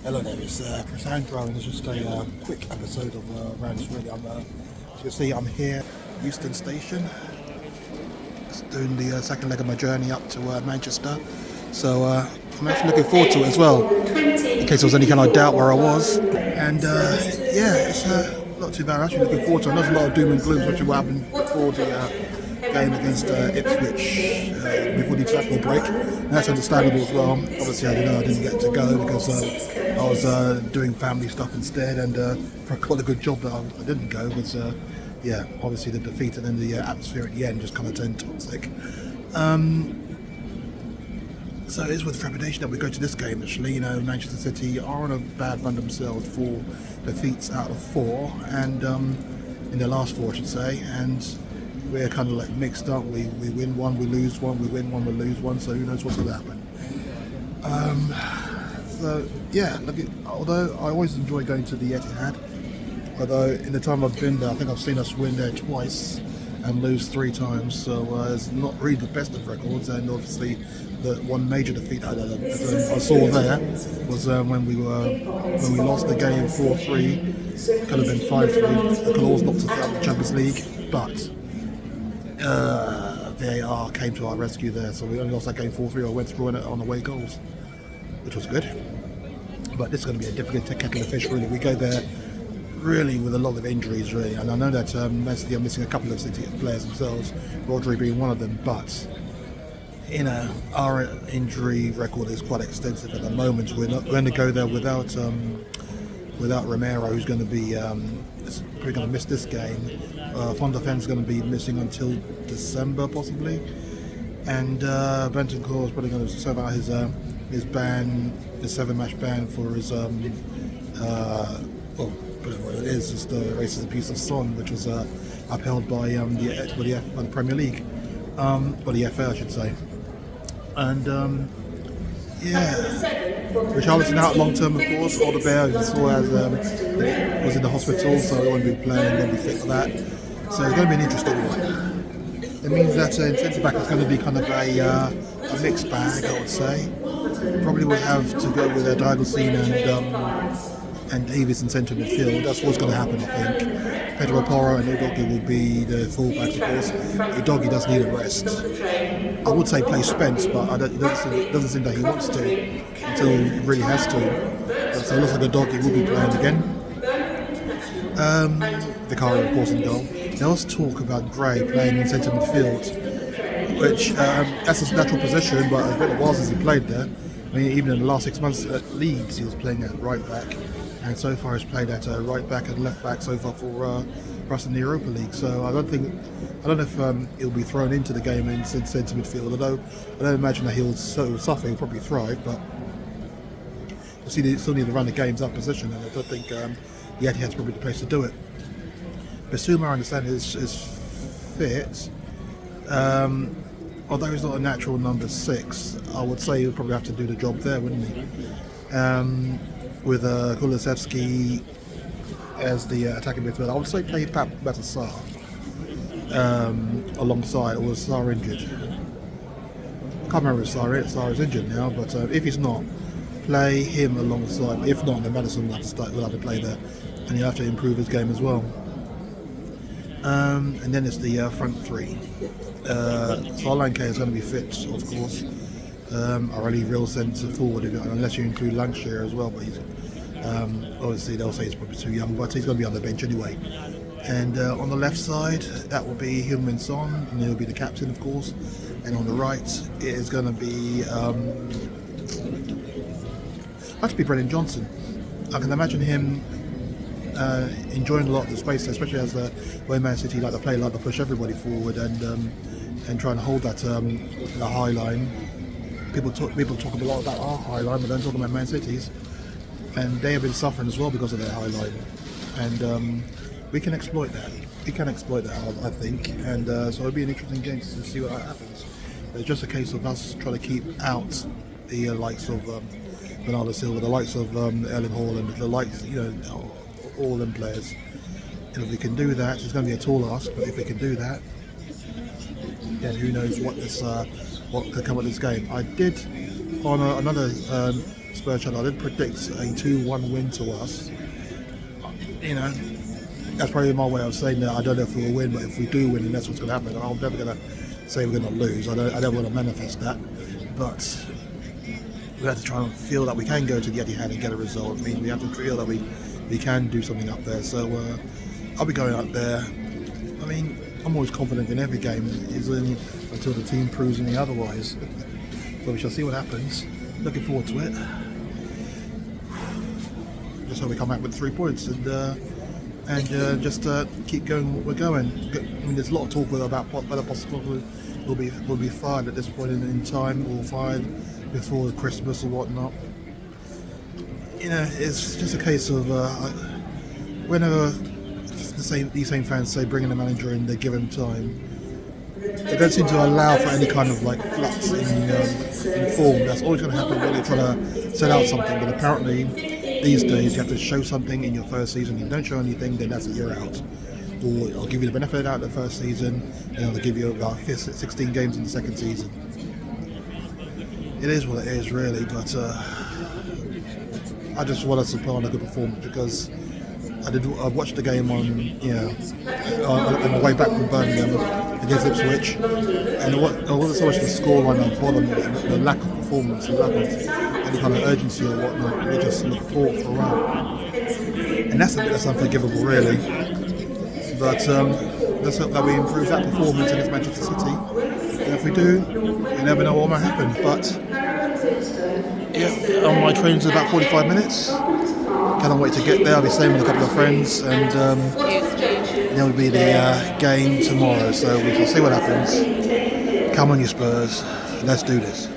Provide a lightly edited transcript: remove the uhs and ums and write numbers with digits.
Hello there, it's Crisandro, and it's just a quick episode of Rantz. Really, as you can see, I'm here, Euston Station, just doing the second leg of my journey up to Manchester. So I'm actually looking forward to it as well, in case there was any kind of doubt where I was. And yeah, it's not too bad. I'm actually looking forward to it. I know there's a lot of doom and gloom, especially what happened before the game against Ipswich before the international break. And that's understandable as well. Obviously, I didn't get to go because I was doing family stuff instead, and for quite a good job that I didn't go because yeah, obviously the defeat and then the atmosphere at the end just kind of turned toxic. So it is with trepidation that we go to this game. Actually, Manchester City are on a bad run themselves, 4 defeats out of 4, and in their last 4, I should say, and we're kind of like mixed up. We win one, we lose one, we win one, we lose one. So who knows what's going to happen? So yeah, although I always enjoy going to the Etihad, although in the time I've been there, I think I've seen us win there twice and lose 3 times. So it's not really the best of records, and obviously the one major defeat I saw there was when we lost the game 4-3. Could have been 5-3. The Claws knocked us out of the Champions League, but VAR came to our rescue there, so we only lost that game 4-3 or went through it on away goals, which was good. But this is going to be a difficult kettle of fish, really. We go there really with a lot of injuries, really, and I know that Man City are missing a couple of City players themselves, Rodri being one of them, but our injury record is quite extensive at the moment. We're not going to go there without Romero, who's going to be probably going to miss this game. Van der Ven's going to be missing until December possibly, and Bentancur is probably going to serve out his ban, his 7-match ban for his whatever it is, just the racist abuse of Son, which was upheld by the Premier League, or the FA I should say. And yeah, Richarlison out long term, of course. Alderweireld, as well as was in the hospital, so he won't be playing, won't be fit for that. So it's going to be an interesting one. It means that in centre back it's going to be kind of a mixed bag, I would say. Probably would have to go with Daigosin and Davies in centre midfield. That's what's going to happen, I think. Pedro Porro and Udogie will be the fullbacks, of course. Udogie does need a rest. I would say play Spence, but it doesn't seem that he wants to until he really has to. So it looks like Udogie will be playing again. Vicario, of course, in goal. There was talk about Gray playing in centre midfield, which that's his natural position, but it's been a while since he played there. I mean, even in the last 6 months at Leeds, he was playing at right back, and so far he's played at right back and left back so far for us in the Europa League. So I don't know if he'll be thrown into the game in centre midfield. Although I don't imagine that he'll suffer. He'll probably thrive, but he'll still need to run the games up position, and I don't think the Etihad's probably the place to do it. Bissouma, I understand, is fit. Although he's not a natural number 6, I would say he'll probably have to do the job there, wouldn't he? With Kulusevski as the attacking midfielder, I would say play better Sarr alongside, or was Sarr injured? I can't remember if Sarr is injured now, but if he's not, play him alongside. If not, then Maddison will have to play there, and he'll have to improve his game as well. And then it's the front 3. Solanke is going to be fit, of course. Our only real centre forward, unless you include Lancashire as well, but he's obviously they'll say he's probably too young, but he's going to be on the bench anyway. And on the left side, that will be Heung-min Son, and he'll be the captain, of course. And on the right, it is going to be must be Brennan Johnson. I can imagine him enjoying a lot of the space, especially as the way Man City like to play, like to push everybody forward and try and hold that the high line. People talk a lot about our high line, but then talking about Man City's, and they have been suffering as well because of their high line. And we can exploit that. I think. And so it'll be an interesting game to see what happens. It's just a case of us trying to keep out the likes of Bernardo Silva, the likes of Erling Haaland, the likes, all them players. And if we can do that, it's going to be a tall ask, but if we can do that, then who knows what could come of this game. I did on another Spurs channel, I did predict a 2-1 win to us. You know, that's probably my way of saying that I don't know if we'll win, but if we do win, then that's what's going to happen. I'm never going to say we're going to lose. I don't want to manifest that, but we have to try and feel that we can go to the Etihad and get a result. I mean, we have to feel that we can do something up there. So I'll be going up there. I mean, I'm always confident in every game, until the team proves me otherwise. So we shall see what happens. Looking forward to it. Just hope we come out with 3 points and just keep going what we're going. I mean, there's a lot of talk about whether possibly will be fired at this point in time, or fired before Christmas or whatnot. You know, it's just a case of whenever these same fans say bringing the manager in, they give him time. They don't seem to allow for any kind of like flux in form. That's always going to happen when you're trying to set out something. But apparently, these days you have to show something in your first season. If you don't show anything, then that's it, you're out. Or I'll give you the benefit out of the first season, and I'll give you about 16 games in the second season. It is what it is, really. But I just want us to put on a good performance, because I watched the game on the way back from Birmingham against Ipswich, and I wasn't so much the scoreline on bottom, the lack of performance, the lack of any kind of urgency or whatnot. We just looked poor throughout, and that's unforgivable, really. But let's hope that we improve that performance against Manchester City. And if we do, you never know what might happen. But yeah, on my train's about 45 minutes. Cannot wait to get there. I'll be staying with a couple of friends, and there will be the game tomorrow. So we shall see what happens. Come on, you Spurs. Let's do this.